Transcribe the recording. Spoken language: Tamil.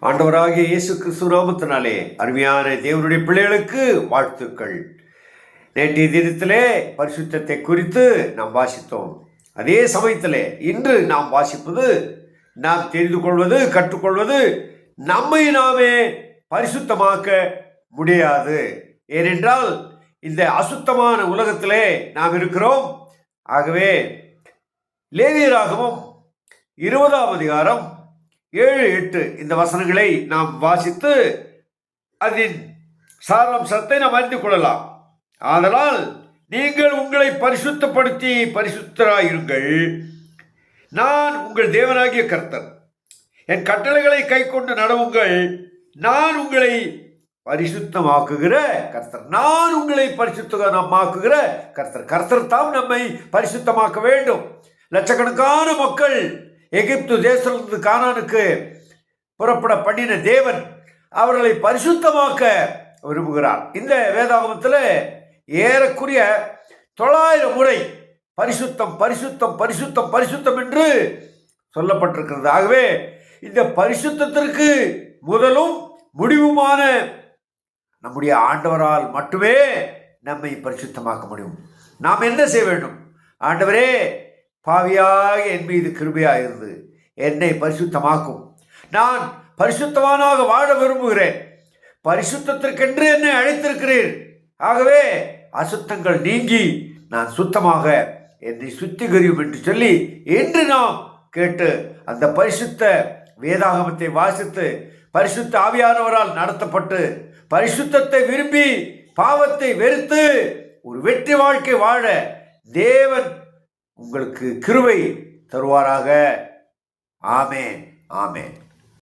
ஆண்டவராகிய இயேசு கிறிஸ்து நாமத்தினாலே அருமையான தேவனுடைய பிள்ளைகளுக்கு வாழ்த்துக்கள். நேற்றைய தினத்திலே பரிசுத்தத்தை குறித்து நாம் வாசித்தோம். அதே சமயத்திலே இன்று நாம் வாசிப்பது, நாம் தெரிந்து கொள்வது, கற்றுக்கொள்வது, நம்மை நாமே பரிசுத்தமாக்க முடியாது. ஏனென்றால் இந்த அசுத்தமான உலகத்திலே நாம் இருக்கிறோம். ஆகவே லேவியராகமம் 20ஆம் அதிகாரம் 7-8 இந்த வசனங்களை நாம் வாசித்து அதன் சாராம்சத்தை நாம் அறிந்து கொள்ளலாம். ஆதலால் நீங்கள் உங்களை பரிசுத்தப்படுத்தி பரிசுத்தராயிருங்கள். நான் உங்கள் தேவனாகிய கர்த்தர். என் கட்டளைகளை கை கொண்டு நடவுங்கள். நான் உங்களை பரிசுத்தமாக்குகிற கர்த்தர். நான் உங்களை பரிசுத்தமாக்குகிற கர்த்தர். கர்த்தர் தாம் நம்மை பரிசுத்தமாக்க வேண்டும். லட்சக்கணக்கான மக்கள் எகிப்து தேசத்திலிருந்து கானானுக்கு புறப்பட பண்ணின தேவன் அவர்களை பரிசுத்தமாக்க விரும்புகிறார். இந்த வேதாகமத்தில் ஏறக்குறைய 900 முறை பரிசுத்தம் பரிசுத்தம் பரிசுத்தம் பரிசுத்தம் என்று சொல்லப்பட்டிருக்கிறது. ஆகவே இந்த பரிசுத்தத்திற்கு முதலும் முடிவுமான நம்முடைய ஆண்டவரால் மட்டுமே நம்மை பரிசுத்தமாக்க முடியும். நாம் என்ன செய்ய வேண்டும்? ஆண்டவரே, பாவியாக என் மீது கிருபையாக இருந்து என்னை பரிசுத்தமாக்கும். நான் பரிசுத்தவானாக வாழ விரும்புகிறேன். பரிசுத்தத்திற்கென்று என்னை அழைத்திருக்கிறேன். ஆகவே அசுத்தங்கள் நீங்கி நான் சுத்தமாக என்னை சுத்திகரியும் என்று சொல்லி இன்று நாம் கேட்டு அந்த பரிசுத்த வேதாகமத்தை வாசித்து பரிசுத்த ஆவியானவரால் நடத்தப்பட்டு பரிசுத்தத்தை விரும்பி பாவத்தை வெறுத்து ஒரு வெற்றி வாழ்க்கை வாழ தேவன் உங்களுக்கு கிருபை தருவாராக. ஆமென், ஆமென்.